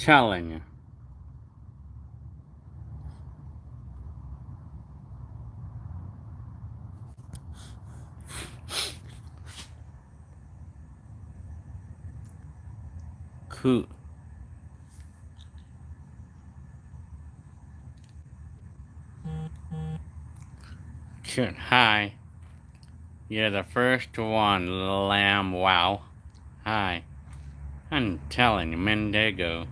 Telling you. Cool. Shit, hi. You're the first one, lamb. Wow. Hi. I'm telling you, Mendigo.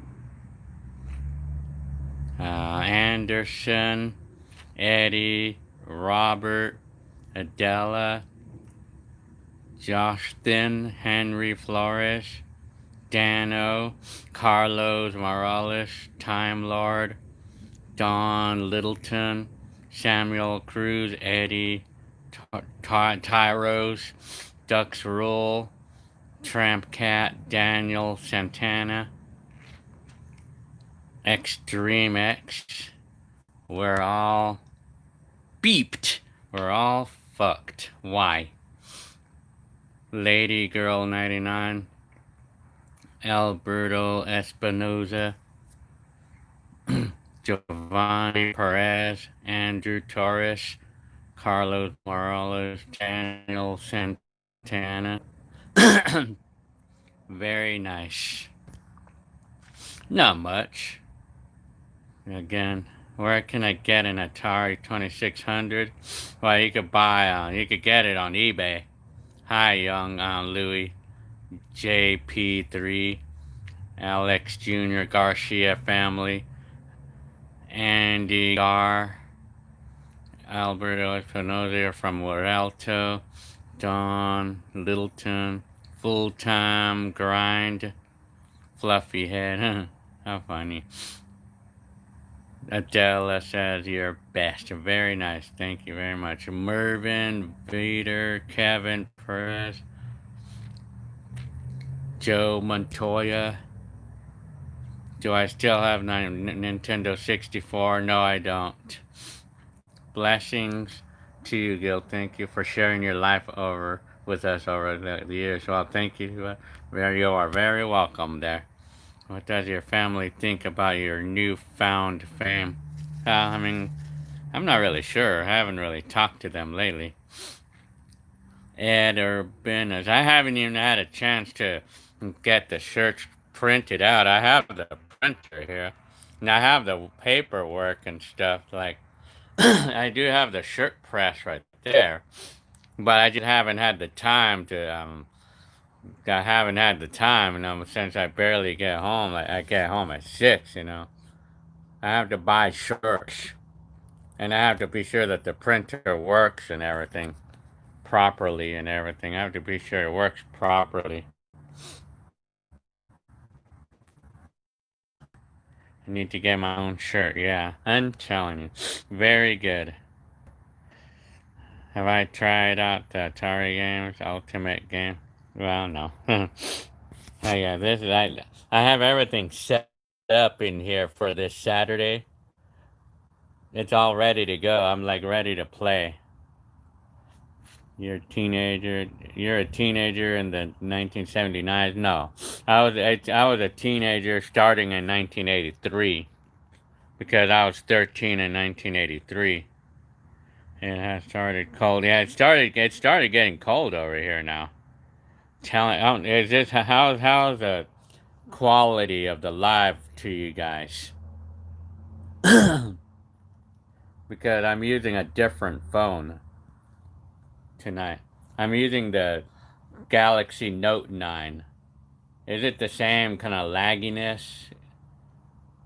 Anderson, Eddie, Robert, Adela, Justin, Henry Flores, Dano, Carlos Morales, Time Lord, Don Littleton, Samuel Cruz, Eddie, Tyros, Ducks Rule, Tramp Cat, Daniel Santana, Extreme X. We're all beeped. We're all fucked. Why? Lady Girl 99, Alberto Espinoza, Giovanni Perez, Andrew Torres, Carlos Morales, Daniel Santana. Very nice. Not much. Again, where can I get an Atari 2600? Well, you could you could get it on eBay. Hi, young Louis JP3, Alex Jr. Garcia family, Andy Gar, Alberto Espinoza from Rialto, Don Littleton, Full Time Grind, Fluffy Head. How funny. Adela says you're best. Very nice. Thank you very much. Mervin, Vader, Kevin Perez, Joe Montoya. Do I still have Nintendo 64? No, I don't. Blessings to you, Gil. Thank you for sharing your life over with us over the years. Well, thank you. You are very welcome there. What does your family think about your newfound fame? I mean, I'm not really sure. I haven't really talked to them lately. Ed or Ben, as I haven't even had a chance to get the shirts printed out. I have the printer here, and I have the paperwork and stuff. Like, I do have the shirt press right there, but I just haven't had the time to. I haven't had the time, since I barely get home. Like, I get home at 6. I have to buy shirts, and I have to be sure that the printer works and everything properly and everything. I have to be sure it works properly. I need to get my own shirt. Yeah, I'm telling you, very good. Have I tried out the Atari games, Ultimate game? Well, no. Oh yeah, this is I have everything set up in here for this Saturday. It's all ready to go. I'm like ready to play. You're a teenager. You're a teenager in the 1979. No, I was a teenager starting in 1983 because I was 13 in 1983. It has started cold. Yeah, it started getting cold over here now. Is this how's the quality of the live to you guys? Because I'm using a different phone tonight. I'm using the Galaxy Note 9. Is it the same kind of lagginess?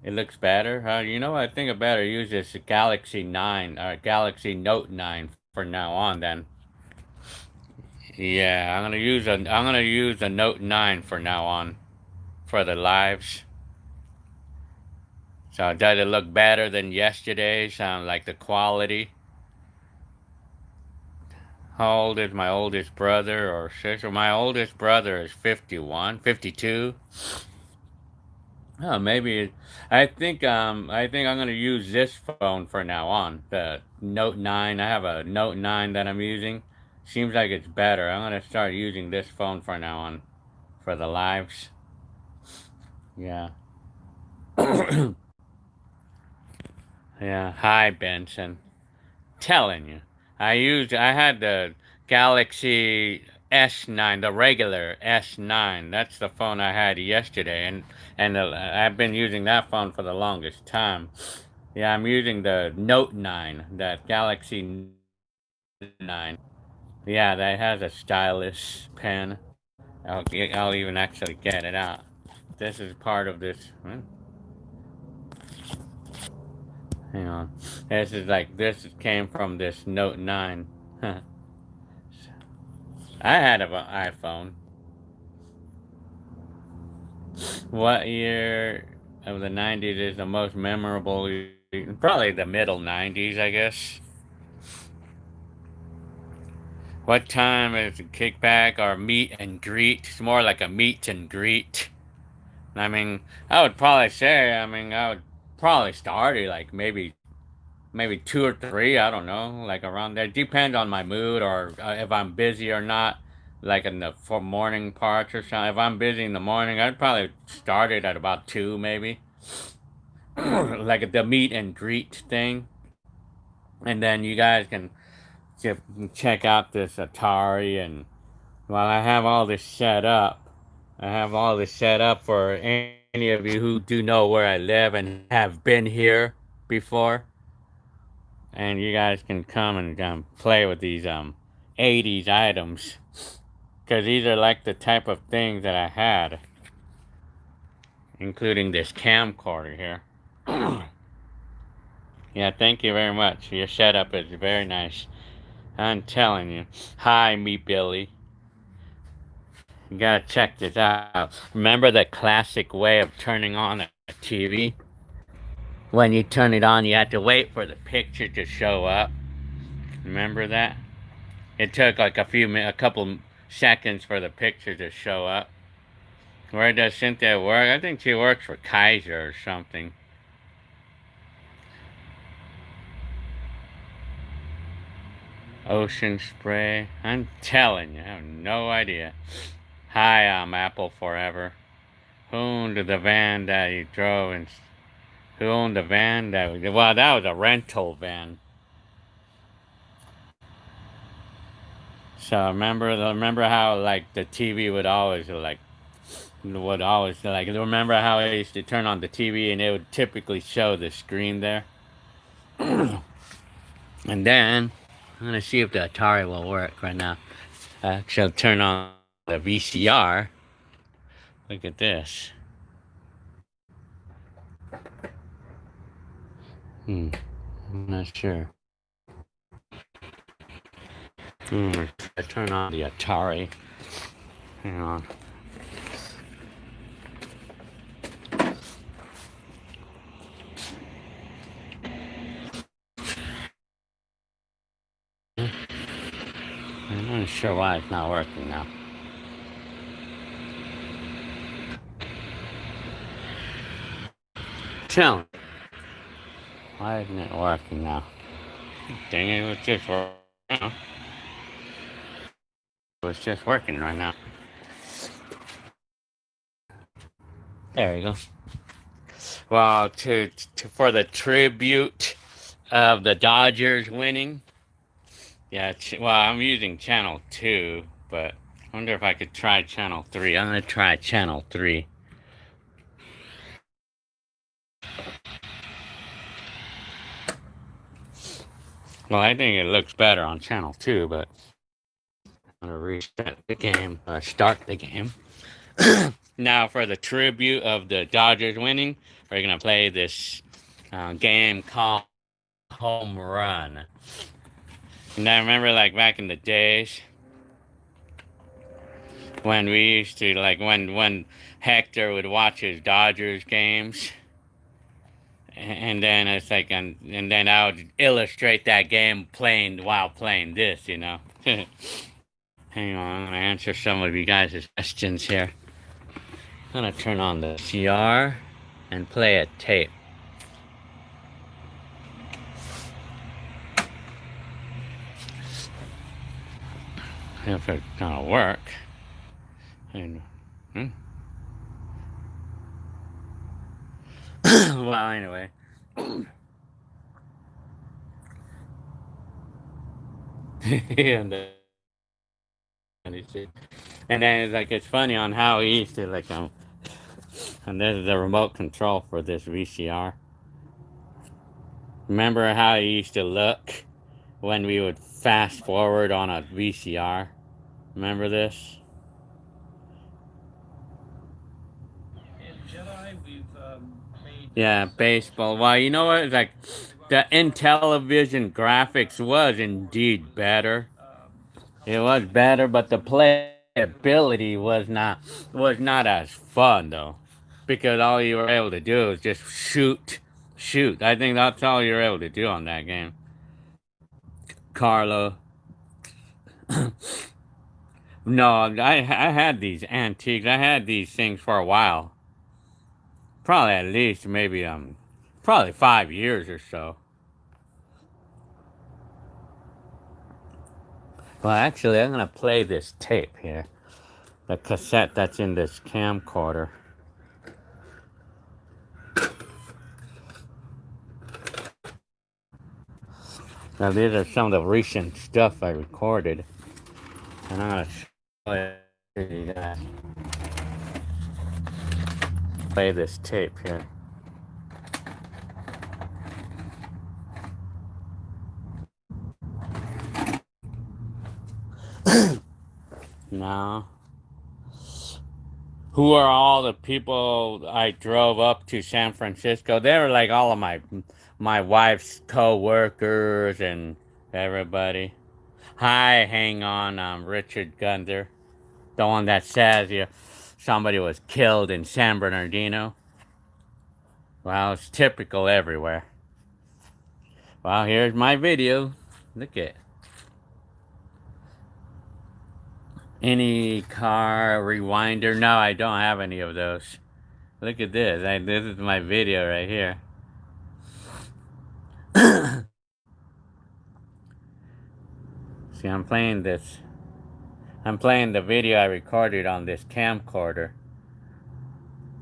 It looks better. You know what? I think I better use this Galaxy 9 or Galaxy Note 9 for now on then. Yeah, I'm gonna use the Note 9 for now on for the lives. So does it look better than yesterday? Sound like the quality? How old is my oldest brother or sister? My oldest brother is 51, 52. Oh, maybe I think I'm gonna use this phone for now on. The Note 9. I have a Note 9 that I'm using. Seems like it's better. I'm gonna start using this phone for now on for the lives. Yeah. Yeah, hi Benson. Telling you, I had the Galaxy S9, the regular S9. That's the phone I had yesterday, and I've been using that phone for the longest time. Yeah, I'm using the Note 9, that Galaxy 9. Yeah, that has a stylus pen. I'll even actually get it out. This is part of this. Hang on. This came from this Note 9. I had an iPhone. What year of the 90s is the most memorable? Probably the middle 90s, I guess. What time is a kickback or meet and greet? It's more like a meet and greet. I mean, I would probably say, I would probably start it like maybe two or three. I don't know, like around there. Depend on my mood or if I'm busy or not. Like in the for morning parts or something. If I'm busy in the morning, I'd probably start it at about two, maybe. Like the meet and greet thing, and then you guys can check out this Atari. And while I have all this set up, I have all this set up for any of you who do know where I live and have been here before. And you guys can come and play with these 80s items, because these are like the type of things that I had, including this camcorder here. Yeah, thank you very much. Your setup is very nice. I'm telling you. Hi, me Billy. You gotta check this out. Remember the classic way of turning on a TV? When you turn it on, you have to wait for the picture to show up. Remember that? It took like a couple seconds for the picture to show up. Where does Cynthia work? I think she works for Kaiser or something. Ocean spray. I'm telling you, I have no idea. Hi, I'm Apple Forever. Who owned the van that you drove and who owned the van that well, that was a rental van. So remember how like the TV would always remember how I used to turn on the TV and it would typically show the screen there. And then I'm gonna see if the Atari will work right now. I shall turn on the VCR. Look at this. I'm not sure. I turn on the Atari. Hang on. I'm not sure why it's not working now. Tell me. Why isn't it working now? Dang it, it was just working. It was just working right now. There you go. Well, for the tribute of the Dodgers winning. Yeah, well, I'm using channel 2, but I wonder if I could try channel 3. I'm going to try channel 3. Well, I think it looks better on channel 2, but I'm going to reset the game, start the game. Now, for the tribute of the Dodgers winning, we're going to play this game called Home Run. And I remember, like, back in the days when we used to, like, when Hector would watch his Dodgers games, and then it's like, and then I would illustrate that game while playing this, you know. Hang on, I'm gonna answer some of you guys' questions here. I'm gonna turn on the CR and play a tape. If it's gonna work. And, Well, anyway. and then and then it's like it's funny on how he used to like and this is the remote control for this VCR. Remember how he used to look when we would fast forward on a VCR? Remember this? Yeah, baseball. Well, you know what? It's like the Intellivision graphics was indeed better. It was better, but the playability was not as fun though, because all you were able to do is just shoot. I think that's all you were able to do on that game, Carlo. No, I had these antiques. I had these things for a while. Probably at least maybe probably 5 years or so. Well, actually, I'm gonna play this tape here, the cassette that's in this camcorder. Now, these are some of the recent stuff I recorded, and I'm gonna show you guys. Play this tape here. Now, who are all the people I drove up to San Francisco? They were like all of my wife's co-workers and everybody. Hi, hang on, I'm Richard Gunther, the one that says somebody was killed in San Bernardino. Well, it's typical everywhere. Well, here's my video. Look at any car rewinder. No, I don't have any of those. Look at this. This is my video right here. See, I'm playing this. I'm playing the video I recorded on this camcorder.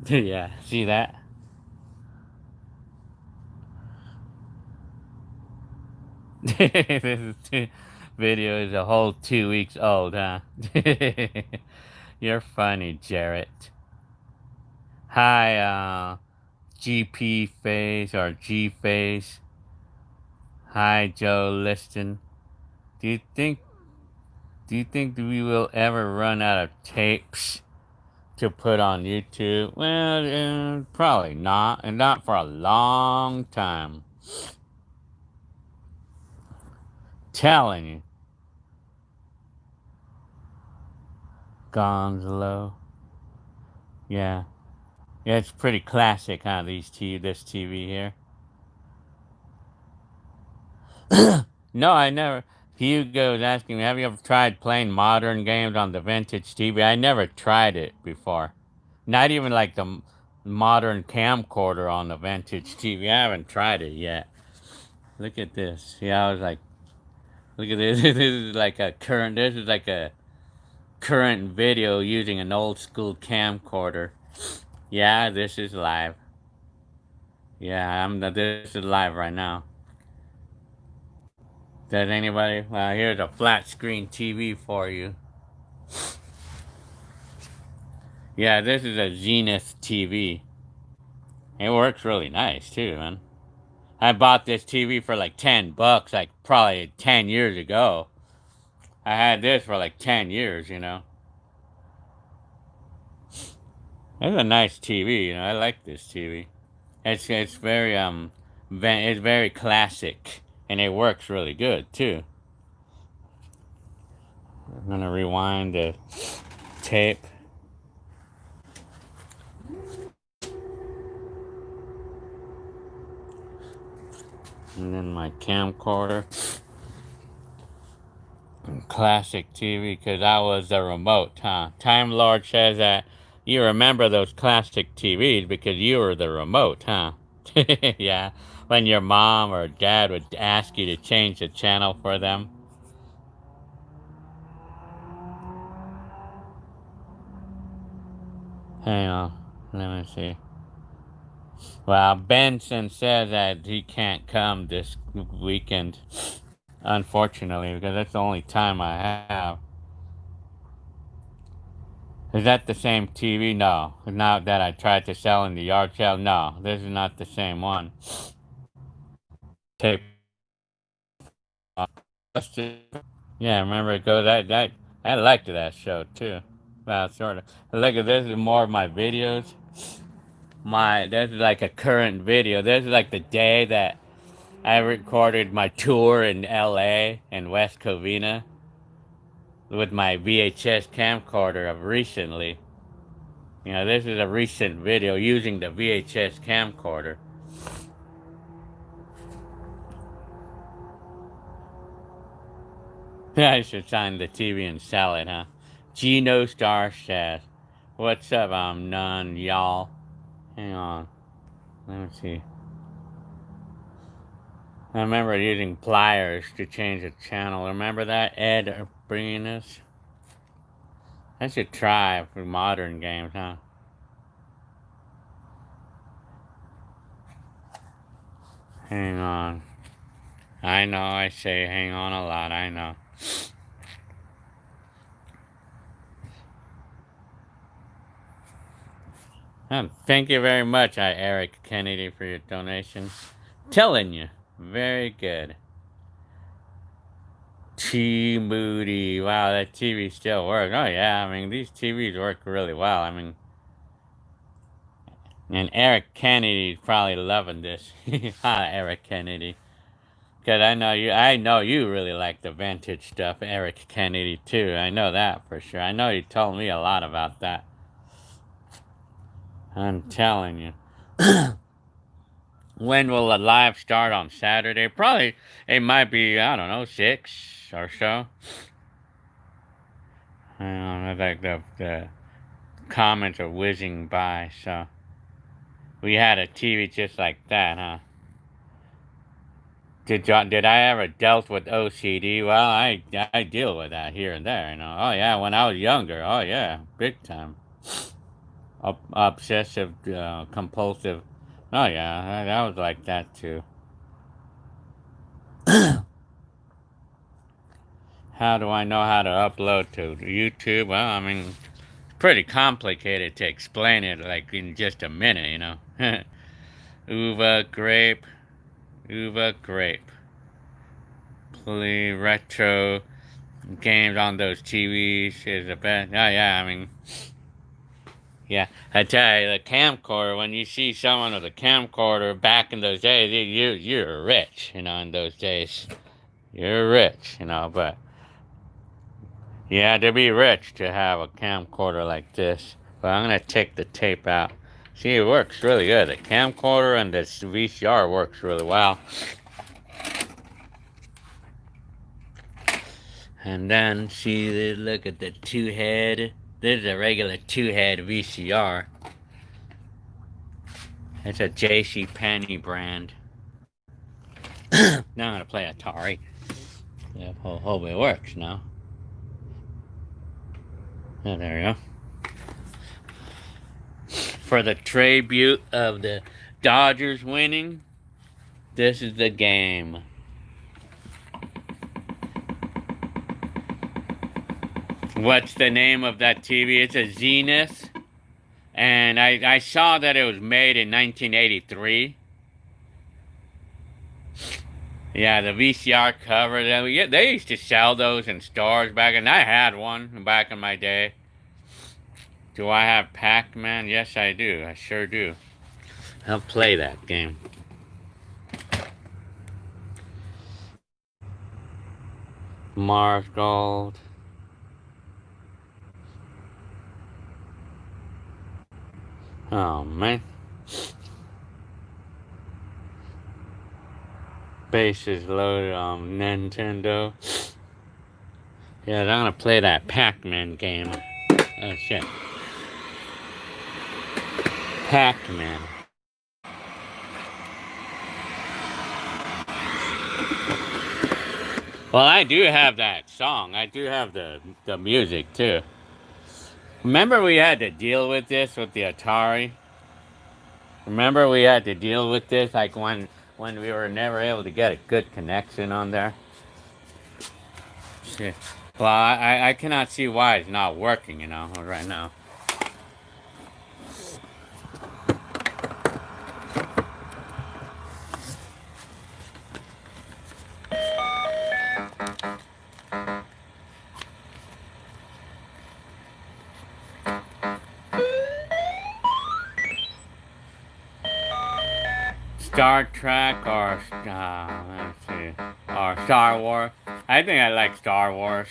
Yeah, see that? This video is a whole 2 weeks old, huh? You're funny, Jarrett. Hi, GP Face or G Face. Hi, Joe Liston. Do you think we will ever run out of tapes to put on YouTube? Well, probably not, and not for a long time. Telling you. Gonzalo. Yeah. Yeah, it's pretty classic, huh, this TV here. No, I never. Hugo was asking me, have you ever tried playing modern games on the vintage TV? I never tried it before. Not even like the modern camcorder on the vintage TV. I haven't tried it yet. Look at this. Yeah, I was like, look at this. This is like a current video using an old school camcorder. Yeah, this is live. Yeah, this is live right now. Does anybody? Well, here's a flat screen TV for you. Yeah, this is a Zenith TV. It works really nice too, man. I bought this TV for like $10, like probably 10 years ago. I had this for like 10 years, you know. It's a nice TV, you know. I like this TV. It's very it's very classic, and it works really good too. I'm gonna rewind the tape. And then my camcorder. Classic TV, because that was the remote, huh? Time Lord says that you remember those classic TVs because you were the remote, huh? Yeah, when your mom or dad would ask you to change the channel for them. Hang on, let me see. Well, Benson says that he can't come this weekend, unfortunately, because that's the only time I have. Is that the same TV? No. Not that I tried to sell in the yard sale? No, this is not the same one. Tape. Yeah, remember it goes. I liked that show too. Well, sort of. Look at this is more of my videos. This is like a current video. This is like the day that I recorded my tour in LA and West Covina with my VHS camcorder of recently. You know, this is a recent video using the VHS camcorder. I should sign the TV and sell it, huh? Gino Star says, "What's up? I'm none, y'all." Hang on. Let me see. I remember using pliers to change the channel. Remember that, Ed bringing this? I should try for modern games, huh? Hang on. I know I say hang on a lot, I know. Thank you very much, Eric Kennedy, for your donation. Telling you, very good. T Moody, wow, that TV still works. Oh yeah, I mean these TVs work really well. I mean, and Eric Kennedy's probably loving this. Hi, Eric Kennedy, because I know you really like the vintage stuff, Eric Kennedy too. I know that for sure. I know you told me a lot about that. I'm telling you. When will the live start on Saturday? Probably, it might be, I don't know, 6 or so. I don't know, like the comments are whizzing by, so. We had a TV just like that, huh? Did I ever dealt with OCD? Well, I deal with that here and there, you know. Oh yeah, when I was younger, oh yeah, big time. Obsessive, compulsive. Oh yeah, I was like that too. How do I know how to upload to YouTube? Well, I mean, it's pretty complicated to explain it like in just a minute, you know. Uva grape, Uva grape. Play retro games on those TVs is the best. Oh yeah, I mean, yeah. I tell you, the camcorder. When you see someone with a camcorder back in those days, you're rich, you know. In those days, you're rich, you know. But you had to be rich to have a camcorder like this. But I'm gonna take the tape out. See, it works really good. The camcorder and this VCR works really well. And then see, look at the 2-head. This is a regular 2-head VCR. It's a J.C. Penney brand. Now I'm gonna play Atari. Yeah, hope it works now. Oh, there we go. For the tribute of the Dodgers winning, this is the game. What's the name of that TV? It's a Zenith. And I saw that it was made in 1983. Yeah, the VCR cover. They used to sell those in stores back, and I had one back in my day. Do I have Pac-Man? Yes, I do. I sure do. I'll play that game. Mars Gold. Oh, man. Base is loaded on Nintendo. Yeah, I'm gonna play that Pac-Man game. Oh, shit. Pac-Man. Well, I do have that song. I do have the music, too. Remember we had to deal with this with the Atari? Remember we had to deal with this, like when we were never able to get a good connection on there. Shit. Well, I cannot see why it's not working, right now. Star Trek or let's see, or Star Wars. I think I like Star Wars.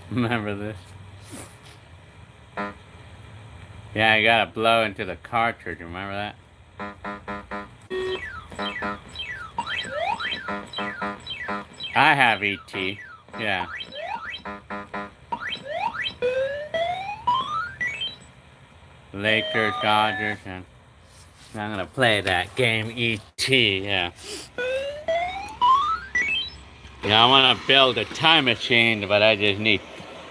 Remember this? Yeah, I gotta blow into the cartridge. Remember that? I have ET. Yeah. Lakers, Dodgers, and I'm gonna play that game ET. Yeah. Yeah, I want to build a time machine, but I just need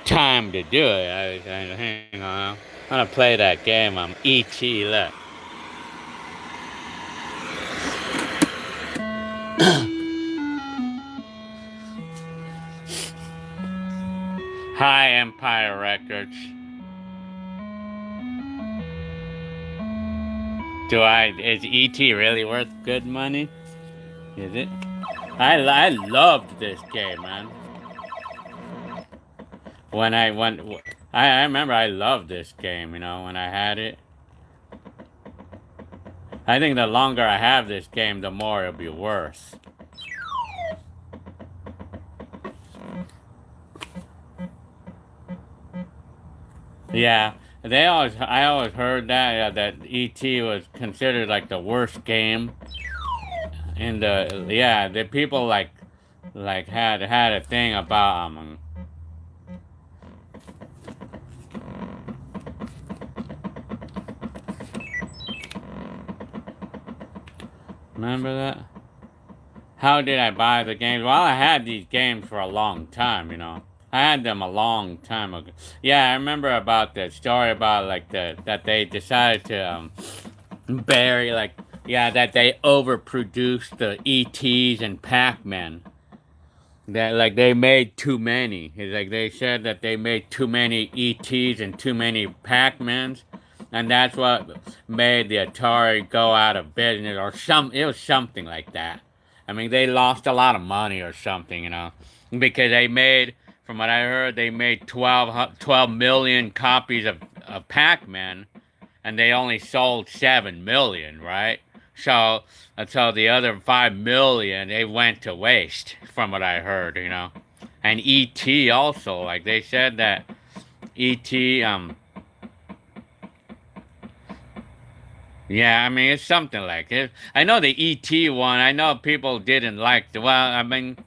time to do it. Hang on. I'm gonna play that game. I'm ET. Look. Hi, Empire Records. Is ET really worth good money? Is it? I loved this game, man. I remember I loved this game, when I had it. I think the longer I have this game, the more it'll be worth. Yeah, I always heard that ET was considered like the worst game. And the people like had a thing about remember that? How did I buy the games? Well, I had these games for a long time, I had them a long time ago. Yeah, I remember about the story about like that they decided to bury that they overproduced the ETs and Pac-Man. That like they made too many. It's like they said that they made too many ETs and too many Pac-Mans, and that's what made the Atari go out of business or it was something like that. I mean, they lost a lot of money or something, because they made, from what I heard, they made 12 million copies of Pac-Man, and they only sold 7 million, right? So the other 5 million, they went to waste, from what I heard, And ET also, like they said that ET, yeah, I mean, it's something like it. I know the ET one, I know people didn't like I mean,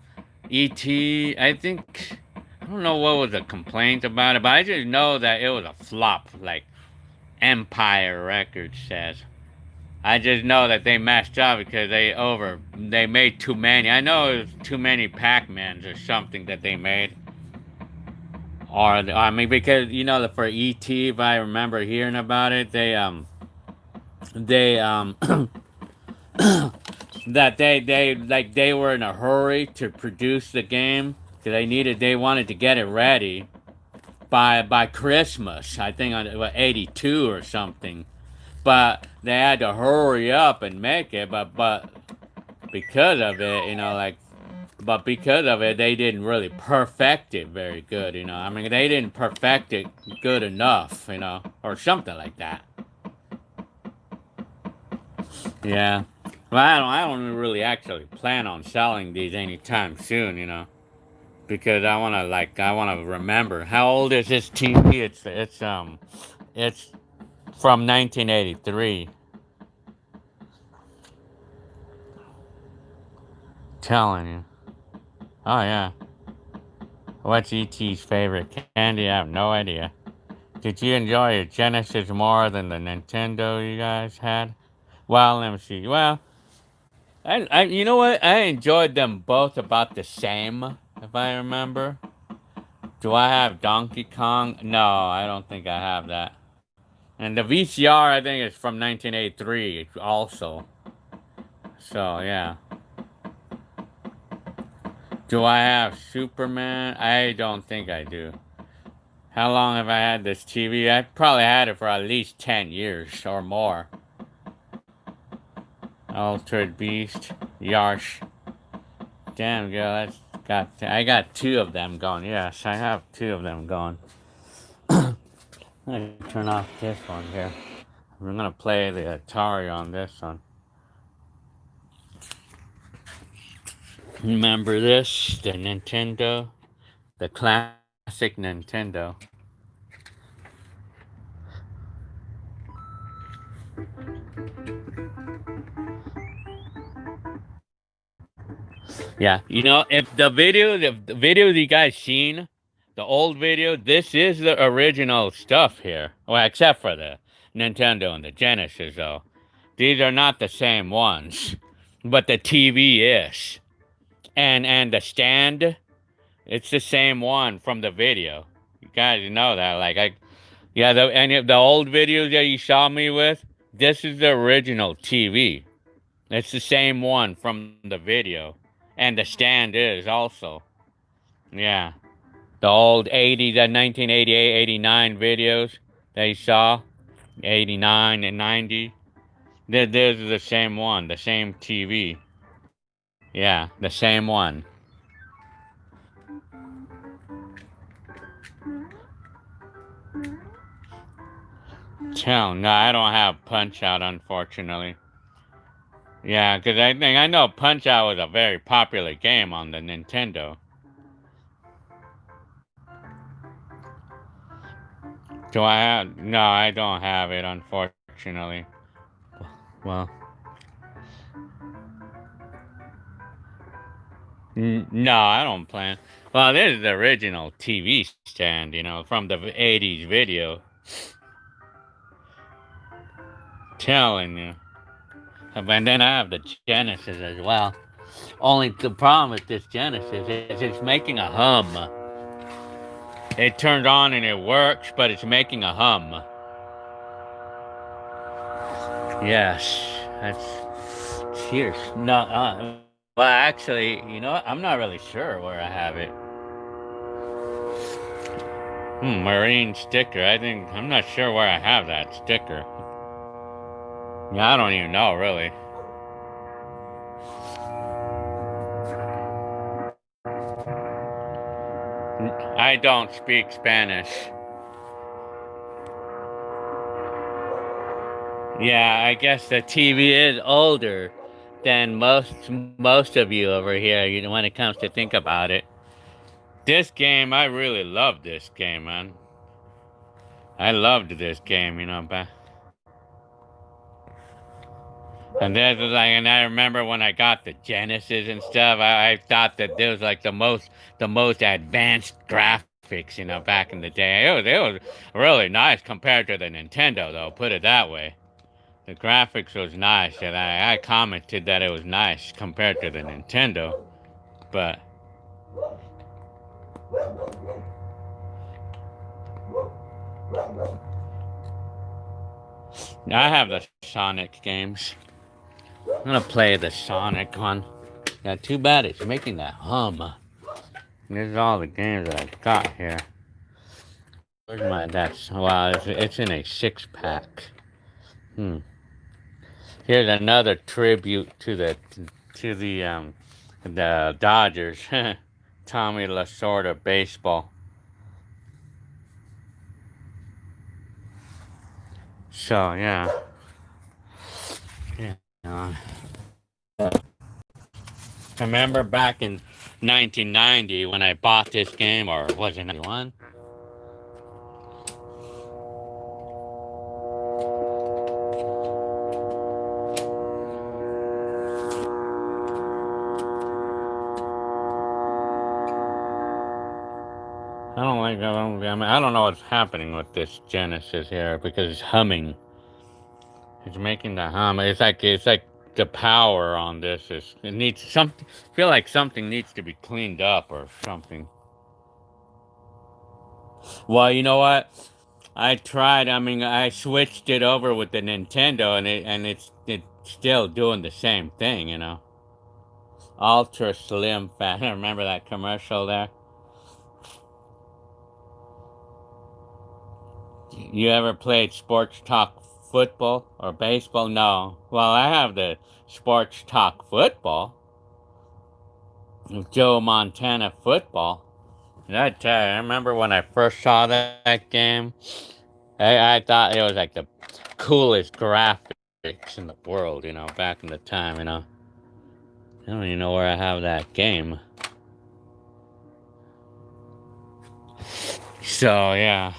ET, I don't know what was the complaint about it, but I just know that it was a flop, like Empire Records says. I just know that they messed up because they made too many. I know it was too many Pac-Mans or something that they made. Or, I mean, because, for ET, if I remember hearing about it, that they were in a hurry to produce the game because they wanted to get it ready by Christmas, I think on 82 or something, but they had to hurry up and make it, but because of it, but because of it, they didn't really perfect it very good, I mean, they didn't perfect it good enough, or something like that. Yeah. Well, I don't really actually plan on selling these anytime soon, because I want to remember. How old is this TV? It's from 1983. Telling you. Oh yeah. What's ET's favorite candy? I have no idea. Did you enjoy your Genesis more than the Nintendo you guys had? Well, let me see. Well, you know what? I enjoyed them both about the same, if I remember. Do I have Donkey Kong? No, I don't think I have that. And the VCR, I think, is from 1983 also. So, yeah. Do I have Superman? I don't think I do. How long have I had this TV? I probably had it for at least 10 years or more. Altered Beast. Yarsh. Damn, girl, I got two of them going. Yes, I have two of them going. I'm gonna turn off this one here. We're gonna play the Atari on this one. Remember this? The Nintendo? The classic Nintendo. Yeah, you know, if the video you guys seen, the old video, this is the original stuff here. Well, except for the Nintendo and the Genesis, though. These are not the same ones, but the TV is, and the stand, it's the same one from the video. You guys know that, yeah, any of the old videos that you saw me with, this is the original TV. It's the same one from the video. And the stand is also. Yeah. The old 80s, the 1988, 89 videos that you saw. 89 and 90. This is the same one. The same TV. Yeah, the same one. No, I don't have Punch Out, unfortunately. Yeah, because I know Punch Out was a very popular game on the Nintendo. Do I have? No, I don't have it, unfortunately. Well, no, I don't plan. Well, this is the original TV stand, you know, from the 80s video. Telling you. And then I have the Genesis as well. Only the problem with this Genesis is it's making a hum. It turned on and it works, but it's making a hum. Yes, that's cheers. No, well, actually, you know what? I'm not really sure where I have it. Marine sticker. I'm not sure where I have that sticker. Yeah, I don't even know, really. I don't speak Spanish. Yeah, I guess the TV is older than most of you over here, you know, when it comes to think about it. This game, I really love this game, man. I loved this game, you know, and I remember when I got the Genesis and stuff, I thought that there was like the most advanced graphics, you know, back in the day. It was really nice compared to the Nintendo, though. Put it that way. The graphics was nice, and I commented that it was nice compared to the Nintendo, but I have the Sonic games. I'm gonna play the Sonic one. Yeah, too bad it's making that hum. This is all the games that I've got here. Where's my wow, it's in a 6-pack. Here's another tribute to the Dodgers. Tommy Lasorda baseball. So yeah. I remember back in 1990 when I bought this game, or was it 91? I don't know what's happening with this Genesis here because it's humming. It's making the hum. It's like the power on this is it needs something. Feel like something needs to be cleaned up or something. Well, you know what? I tried. I mean, I switched it over with the Nintendo, and it's still doing the same thing. Ultra slim fat. Remember that commercial there? You ever played Sports Talk football or baseball? No. Well, I have the Sports Talk football. Joe Montana football. And I tell you, I remember when I first saw that game, I thought it was like the coolest graphics in the world, back in the time. I don't even know where I have that game. So, yeah.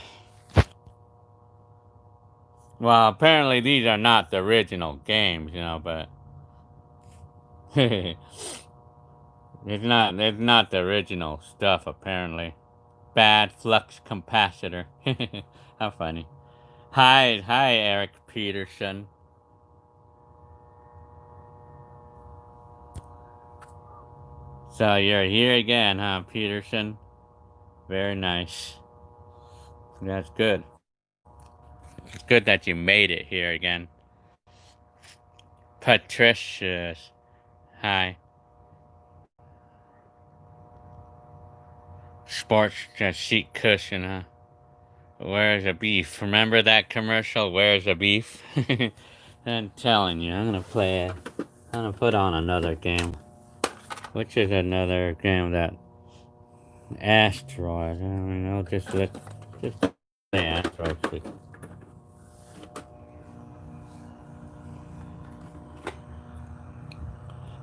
Well, apparently these are not the original games, but it's not the original stuff, apparently. Bad flux capacitor. How funny. Hi, Eric Peterson. So you're here again, huh, Peterson? Very nice. That's good. It's good that you made it here again. Patricia's. Hi. Sports seat cushion, huh? Where's the beef? Remember that commercial? Where's the beef? I'm telling you, I'm gonna put on another game. Which is another game that Asteroid. I mean, I'll just say Asteroid. Please.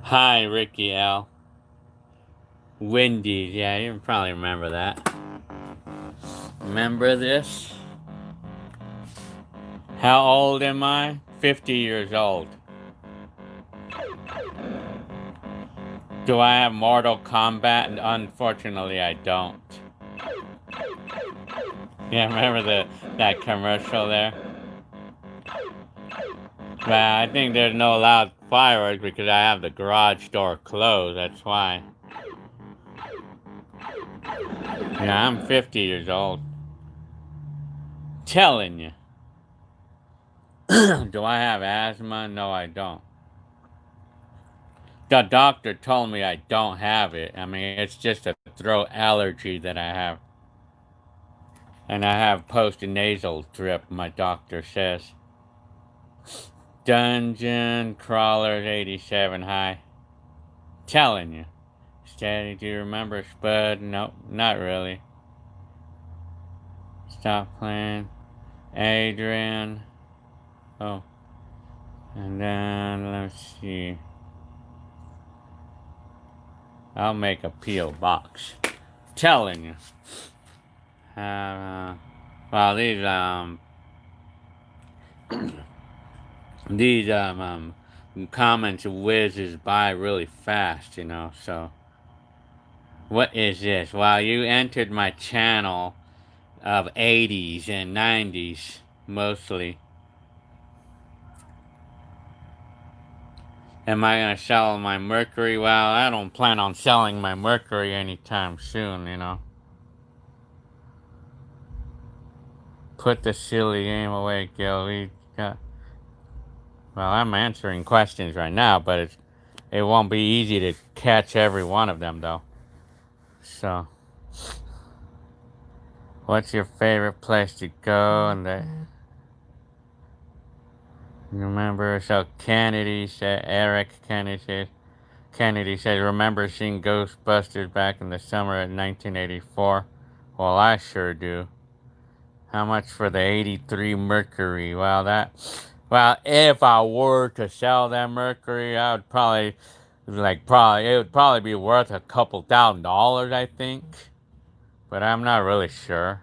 Hi, Ricky L. Wendy's. Yeah, you probably remember that. Remember this? How old am I? 50 years old. Do I have Mortal Kombat? Unfortunately, I don't. Yeah, remember that commercial there? Well, I think there's no loud fireworks because I have the garage door closed. That's why. Yeah, I'm 50 years old. Telling you. Do I have asthma? No, I don't. The doctor told me I don't have it. I mean, it's just a throat allergy that I have. And I have post-nasal drip, my doctor says. Dungeon Crawlers 87 high. Telling you. Steady, do you remember Spud? Nope, not really. Stop playing. Adrian. Oh. And then, let's see. I'll make a P.O. box. Telling you. Well, these comments whizzes by really fast, so. What is this? Well, you entered my channel of 80s and 90s, mostly. Am I going to sell my Mercury? Well, I don't plan on selling my Mercury anytime soon. Put the silly game away, Gil. Well, I'm answering questions right now, but it won't be easy to catch every one of them, though. So, what's your favorite place to go? Remember, so Eric Kennedy said, remember seeing Ghostbusters back in the summer of 1984? Well, I sure do. How much for the 83 Mercury? Well, if I were to sell that Mercury, I would it would probably be worth a couple $1,000, I think. But I'm not really sure.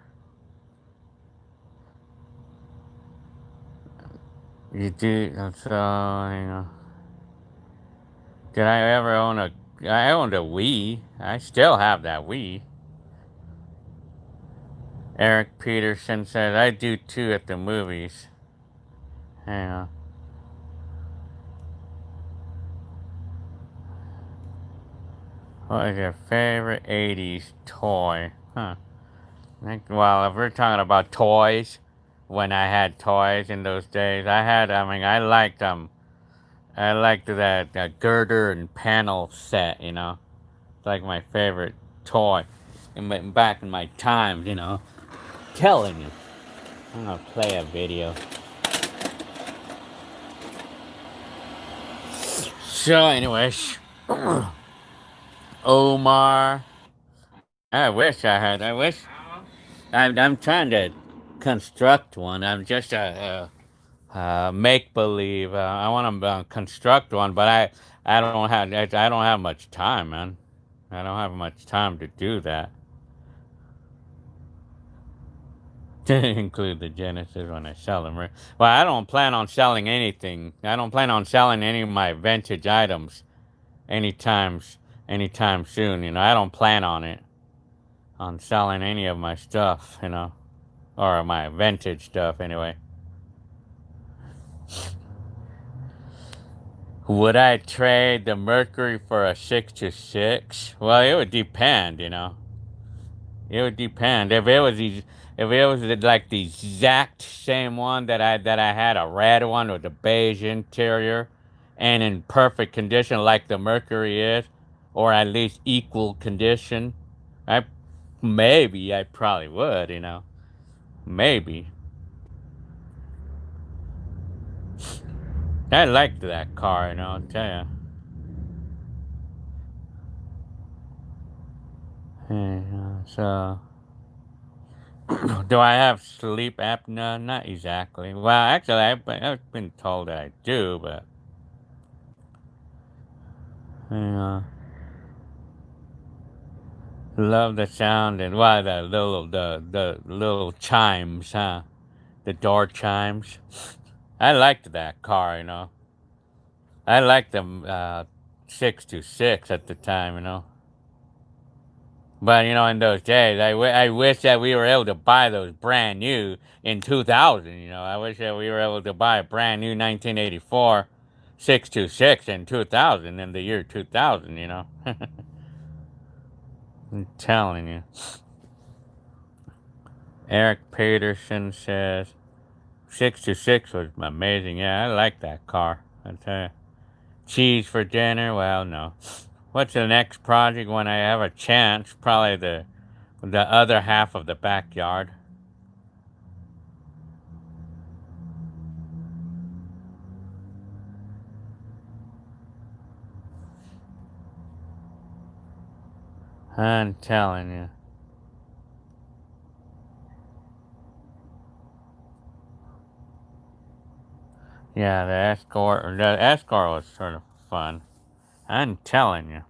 You do, so. Did I ever I owned a Wii. I still have that Wii. Eric Peterson says, I do too at the movies. Hang on. What is your favorite 80s toy? Huh. Well, if we're talking about toys, when I had toys in those days, I liked that girder and panel set, you know. It's like my favorite toy. Back in my time, you know. Telling you. I'm gonna play a video. So, anyways, Omar. I wish. I'm trying to construct one. I'm just make believe. I want to construct one, but I don't have much time, man. I don't have much time to do that. To include the Genesis when I sell them. Right? Well, I don't plan on selling anything. I don't plan on selling any of my vintage items anytime anytime soon. You know, I don't plan on selling any of my stuff. You know, or my vintage stuff anyway. Would I trade the Mercury for a 626? Well, it would depend, you know. It would depend. If it was like the exact same one that I had, a red one with a beige interior and in perfect condition like the Mercury is, or at least equal condition, I I probably would, you know. Maybe. I liked that car, you know, I'll tell you. So do I have sleep apnea? Not exactly. Well, actually, I've been told that I do, but uh, love the sound and why the little chimes, huh? The door chimes. I liked that car, you know. I liked the 626 at the time, you know. But you know, in those days, I wish that we were able to buy those brand new in 2000. You know, I wish that we were able to buy a brand new 1984 626 in 2000, in the year 2000. You know, I'm telling you. Eric Peterson says 626 was amazing. Yeah, I like that car. I tell you. Cheese for dinner? Well, no. What's the next project when I have a chance? Probably the other half of the backyard. I'm telling you. Yeah, the escort was sort of fun. I'm telling you.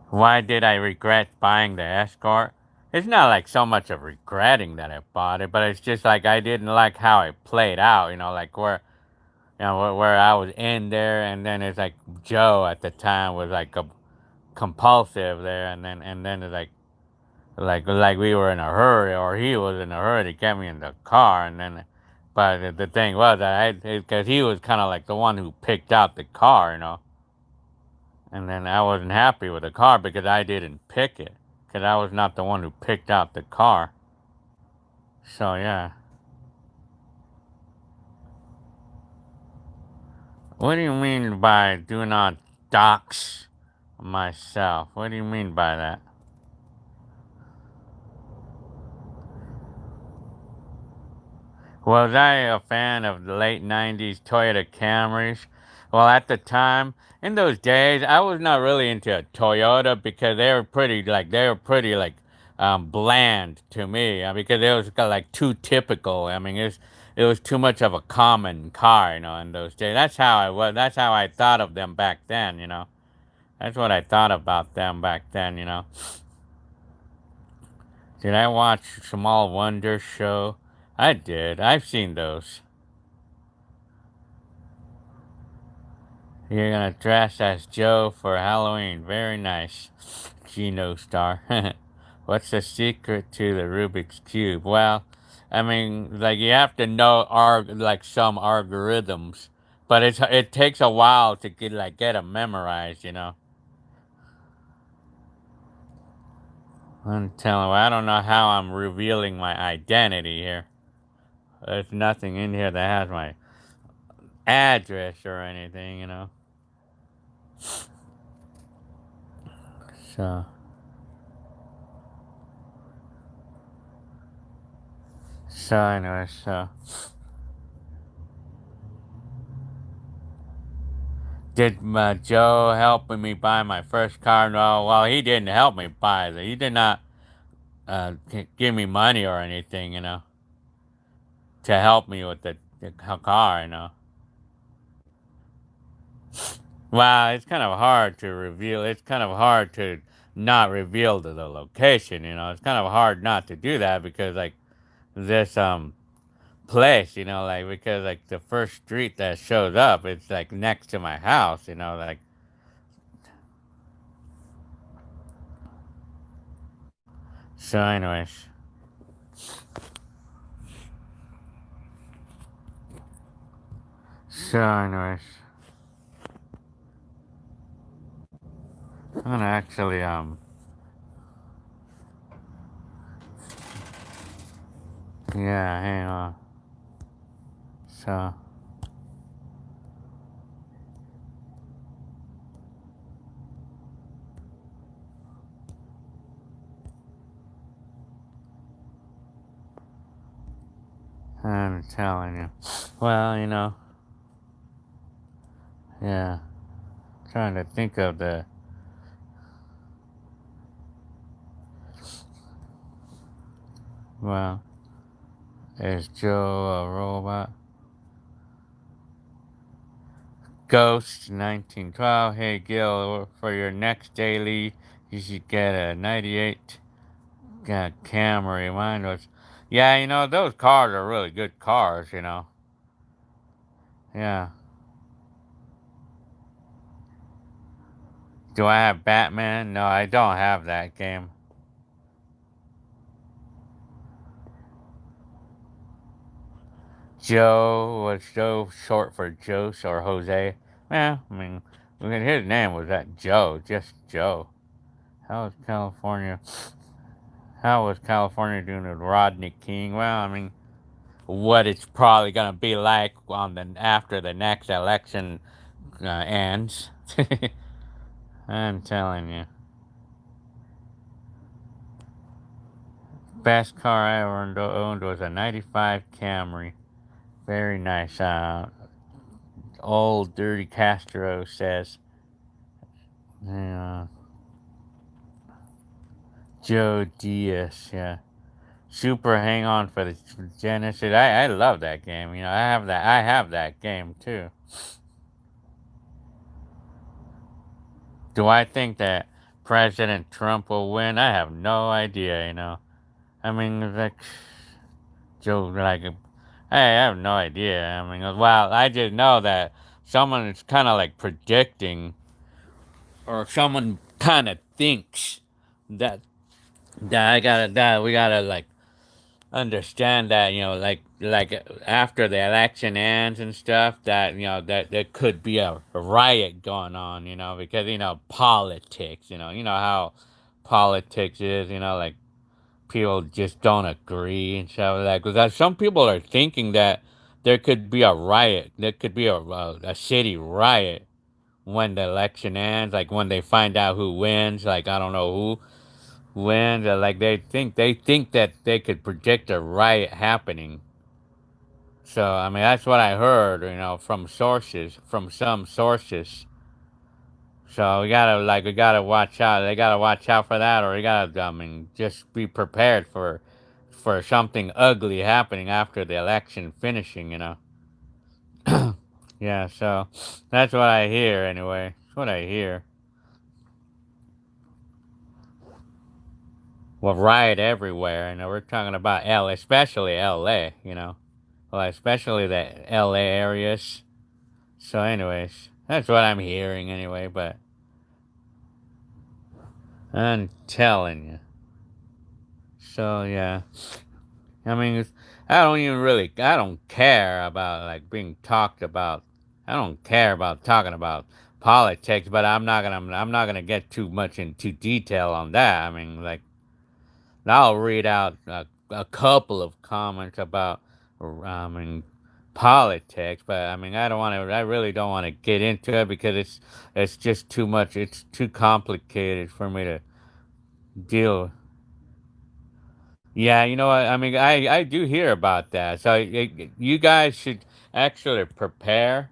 Why did I regret buying the escort? It's not like so much of regretting that I bought it, but it's just like I didn't like how it played out, you know, like where I was in there, and then it's like Joe at the time was like a compulsive there, and then it's like we were in a hurry, or he was in a hurry to get me in the car, and then, but the thing was that because he was kind of like the one who picked out the car, you know, and then I wasn't happy with the car because I didn't pick it, because I was not the one who picked out the car. So yeah, what do you mean by do not dox myself? What do you mean by that? Was I a fan of the late 90s Toyota Camrys? Well, at the time, in those days, I was not really into Toyota because they were pretty like bland to me because it was kind of like too typical. I mean, it was too much of a common car, you know, in those days. That's how I was. That's how I thought of them back then, you know. That's what I thought about them back then, you know. Did I watch Small Wonder show? I did. I've seen those. You're gonna dress as Joe for Halloween. Very nice. Geno Star. What's the secret to the Rubik's Cube? Well, I mean, like you have to know like some algorithms But it takes a while to get them memorized, you know. I'm telling you, I don't know how I'm revealing my identity here. There's nothing in here that has my address or anything, you know. So, anyway, did Joe helping me buy my first car? No, well, he didn't help me buy it. He did not give me money or anything, you know, to help me with the car, you know. Well, it's kind of hard to reveal. It's kind of hard to not reveal the location, you know. It's kind of hard not to do that because, like, this place, you know, like, because, like, the first street that shows up, it's, like, next to my house, you know, like, so, anyways. So, anyways. I'm gonna actually, yeah, hang on. So, I'm telling you. Well, you know, yeah. Trying to think of the. Well, is Joe a robot? Ghost 1912. Hey Gil, for your next daily, you should get a 98 Camry. Mine was. Yeah, you know, those cars are really good cars, you know. Yeah. Do I have Batman? No, I don't have that game. Joe, was Joe short for Jose or Jose? Yeah, I mean, his name was that Joe, just Joe. How was California? How was California doing with Rodney King? Well, I mean, what it's probably gonna be like on the after the next election ends. I'm telling you, best car I ever owned was a '95 Camry. Very nice. Old Dirty Castro says. Yeah. Joe Diaz, yeah. Super Hang On for the Genesis. I love that game. You know, I have that game too. Do I think that President Trump will win? I have no idea, you know. I mean, like Joe, like I have no idea. I mean, well, I just know that someone is kind of like predicting, or someone kind of thinks that that we gotta like understand that, you know, like after the election ends and stuff, that, you know, that there could be a riot going on, you know, because, you know, politics, you know how politics is, you know, like people just don't agree and stuff like that. Because some people are thinking that there could be a riot, there could be a city riot when the election ends, like when they find out who wins, like I don't know who when like they think that they could predict a riot happening. So I mean that's what I heard, you know, from sources, from some sources. So we gotta watch out. They gotta watch out for that, or you gotta I mean just be prepared for something ugly happening after the election finishing. You know. Yeah. So that's what I hear anyway. That's what I hear. Well, riot everywhere. You know, we're talking about especially L.A. You know. Well, especially the LA areas. So, anyways, that's what I'm hearing anyway. But I'm telling you. So yeah, I mean, I don't care about like being talked about. I don't care about talking about politics, but I'm not gonna get too much into detail on that. I mean, like, I'll read out a couple of comments about, I mean, politics, but I mean, I don't want to. I really don't want to get into it because it's just too much. It's too complicated for me to deal. Yeah, you know what? I mean, I do hear about that. So you guys should actually prepare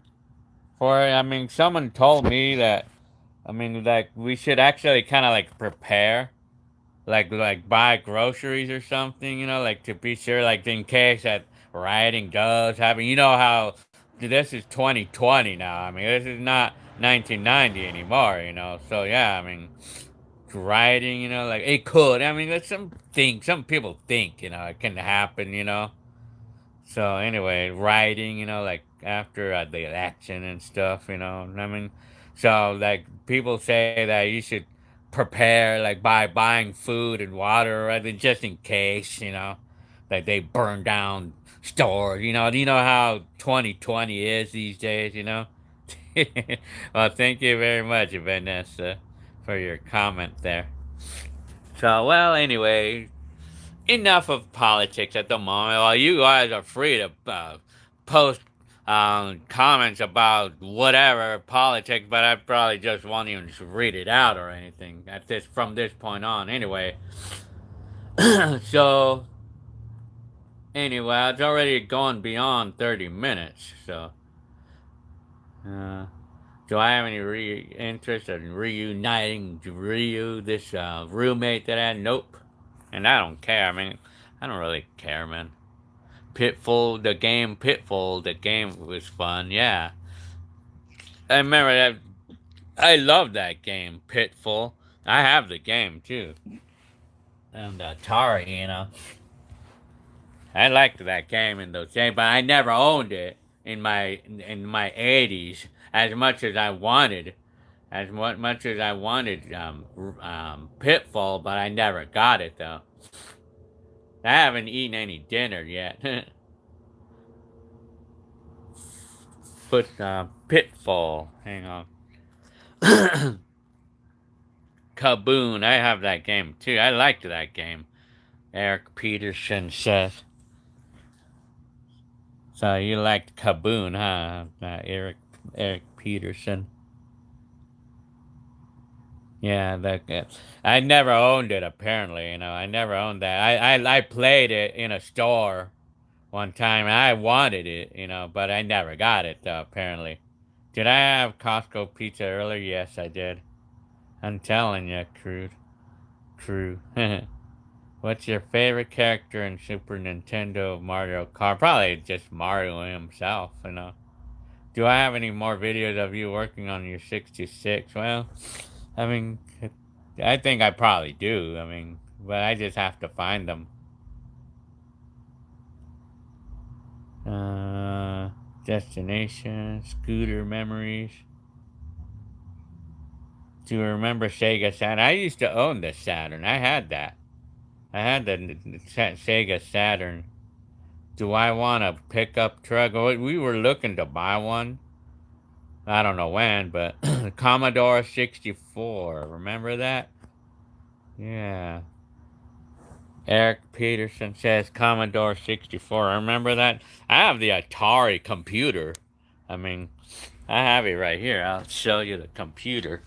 for it. I mean, someone told me that. I mean, like we should actually kind of like prepare, like buy groceries or something. You know, like to be sure, like in case that rioting does happen. You know how this is 2020 now. I mean, this is not 1990 anymore. You know, so yeah. I mean, rioting. You know, like it could. I mean, that's some people think. You know, it can happen. You know. So anyway, rioting, like after the election and stuff, I mean, so like people say that you should prepare like by buying food and water, right, just in case, like they burn down stores. You know how 2020 is these days, Well, thank you very much, Vanessa, for your comment there. So, well, anyway, enough of politics at the moment. Well, you guys are free to post comments about whatever politics, but I probably just won't even read it out or anything at this from this point on. Anyway, so anyway, it's already gone beyond 30 minutes. So, uh, do I have any interest in reuniting Ryu, this roommate that I had? Nope. And I don't care. I mean, I don't really care, man. Pitfall, the game was fun, yeah. I remember that. I love that game, Pitfall. I have the game too. And Atari, I liked that game in those days, but I never owned it in my 80s as much as I wanted. Much as I wanted Pitfall, but I never got it though. I haven't eaten any dinner yet. But Pitfall, hang on. Kaboom, I have that game too. I liked that game. Eric Peterson says. So you liked Kaboom, huh? Eric Peterson. Yeah, I never owned it. Apparently, I never owned that. I played it in a store one time, and I wanted it, but I never got it. Apparently, did I have Costco pizza earlier? Yes, I did. I'm telling you, crew. What's your favorite character in Super Nintendo Mario Kart? Probably just Mario himself. Do I have any more videos of you working on your 66? Well, I mean, I think I probably do. I mean, but I just have to find them. Destination, scooter memories. Do you remember Sega Saturn? I used to own the Saturn. I had that. I had the Sega Saturn. Do I want a pickup truck? We were looking to buy one. I don't know when, but Commodore 64. Remember that? Yeah. Eric Peterson says Commodore 64. I remember that. I have the Atari computer. I mean, I have it right here. I'll show you the computer.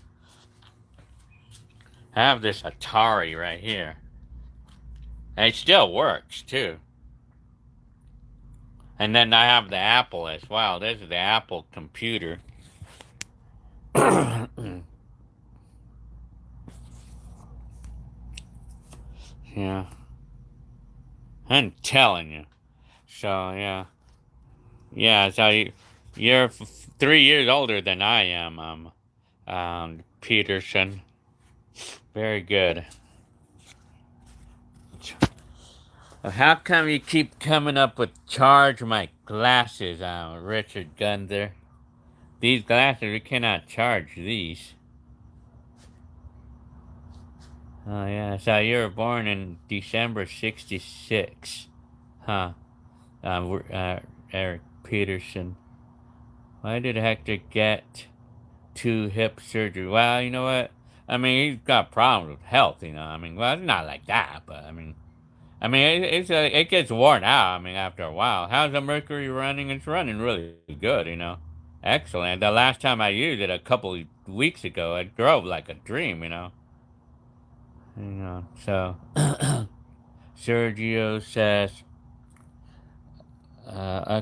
I have this Atari right here. And it still works, too. And then I have the Apple as well. This is the Apple computer. Yeah. I'm telling you. So, yeah. Yeah, so you're 3 years older than I am, Peterson. Very good. How come you keep coming up with charge my glasses, Richard Gunther? These glasses, we cannot charge these. Oh, yeah, so you were born in December 66. Huh. Eric Peterson. Why did Hector get 2 hip surgery? Well, you know what? I mean, he's got problems with health, you know. I mean, well, it's not like that, but it gets worn out. I mean, after a while. How's the Mercury running? It's running really good, you know. Excellent. The last time I used it a couple of weeks ago, it drove like a dream, you know. So Sergio says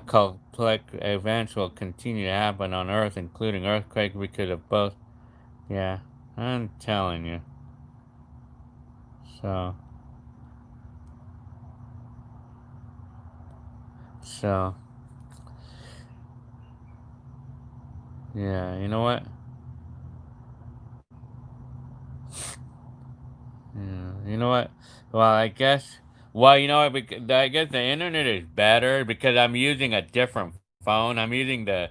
complex events will continue to happen on Earth, including earthquakes because of both. Yeah, I'm telling you. So, so, yeah, you know what? Yeah, you know what? Well, I guess. Well, you know what? I guess the internet is better because I'm using a different phone. I'm using the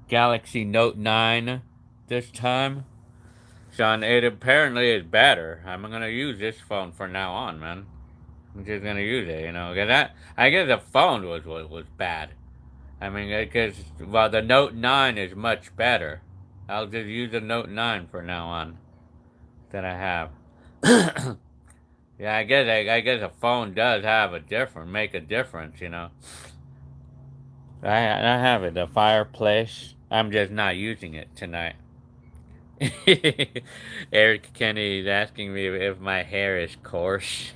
Galaxy Note 9 this time. So it apparently is better. I'm gonna use this phone from now on, man. I'm just gonna use it, you know. Cause I guess the phone was bad. I mean, because well, the Note 9 is much better. I'll just use the Note 9 for now on that I have. Yeah, I guess a phone does make a difference, you know. I have it, the fireplace. I'm just not using it tonight. Eric Kennedy is asking me if my hair is coarse.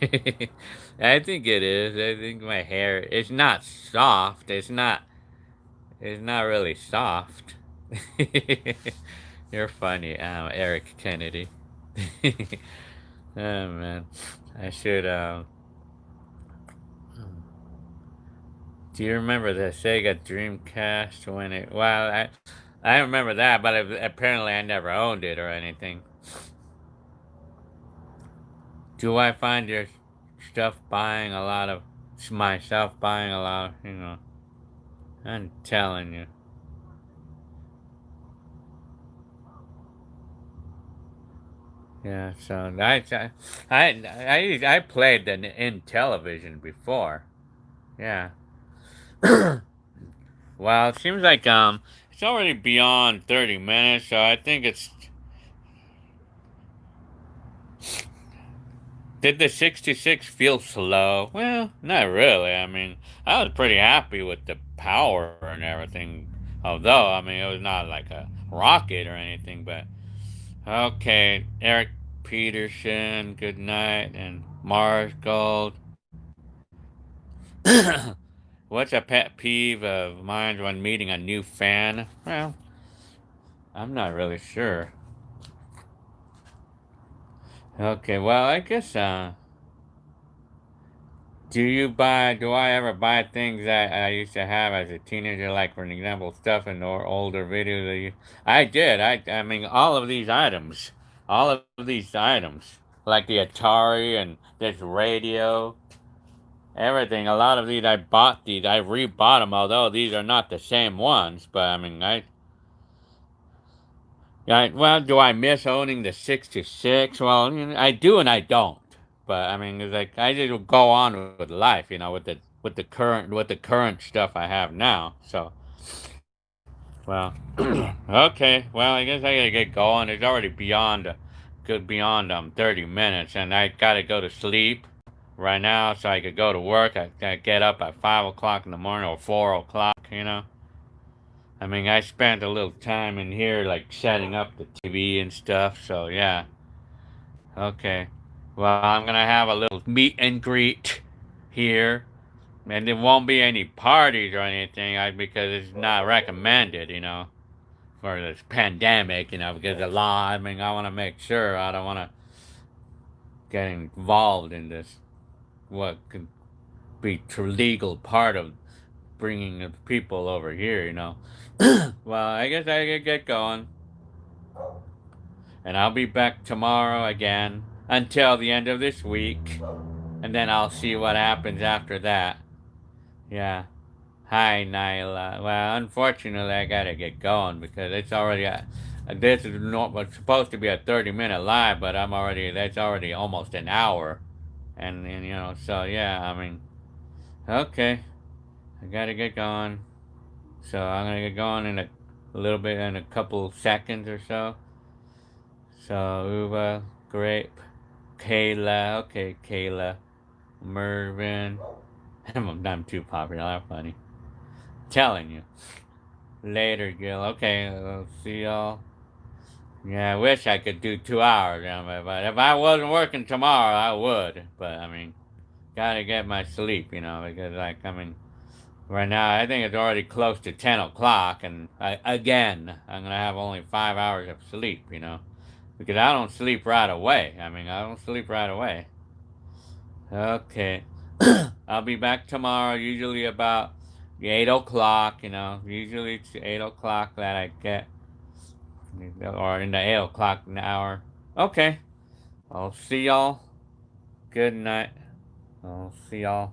I think it is. I think my hair it's not soft. It's not really soft. You're funny, Eric Kennedy. Oh man. I should do you remember the Sega Dreamcast when it well I remember that, but apparently I never owned it or anything. Do I find your stuff buying a lot of myself buying a lot, you know? I'm telling you. Yeah, so I played in television before. Yeah. Well, it seems like it's already beyond 30 minutes, so I think it's did the 66 feel slow? Well, not really. I mean, I was pretty happy with the power and everything. Although, I mean, it was not like a rocket or anything, but okay, Eric Peterson, good night, and Mars Gold. What's a pet peeve of mine when meeting a new fan? Well, I'm not really sure. Okay, well, I guess, do I ever buy things that I used to have as a teenager, like, for an example, stuff in older videos I did. I mean, all of these items, like the Atari and this radio, everything. A lot of these I rebought them, although these are not the same ones. But I mean, well, do I miss owning the 66? Well, you know, I do and I don't. But I mean, it's like I just go on with life, you know, with the current stuff I have now. So, well, okay. Well, I guess I gotta get going. It's already beyond 30 minutes, and I gotta go to sleep right now so I could go to work. I get up at 5 o'clock in the morning or 4 o'clock. You know. I mean, I spent a little time in here, like setting up the TV and stuff. So yeah. Okay. Well, I'm gonna have a little meet and greet here, and there won't be any parties or anything, because it's not recommended, you know, for this pandemic, you know, because the law. I mean, I want to make sure I don't want to get involved in this. What could be legal part of bringing the people over here, you know. Well, I guess I could get going, and I'll be back tomorrow again until the end of this week, and then I'll see what happens after that. Yeah. Hi, Nyla. Well, unfortunately, I gotta get going because it's already this is not what's supposed to be a 30-minute live, but that's already almost an hour, and you know, so yeah, I mean, okay, I gotta get going, so I'm gonna get going in a a little bit in a couple seconds or so. So Uva, Grape, Kayla. Okay, Kayla, Mervin. I'm too popular. I'm funny. Telling you. Later, Gil. Okay, I'll see y'all. Yeah, I wish I could do 2 hours, but if I wasn't working tomorrow, I would. But I mean, gotta get my sleep, because right now I think it's already close to 10 o'clock, and again, I'm gonna have only 5 hours of sleep, because I don't sleep right away. I don't sleep right away. Okay, I'll be back tomorrow, usually about 8 o'clock. Usually it's 8 o'clock that I get, or in the 8 o'clock hour. Okay, I'll see y'all. Good night. I'll see y'all.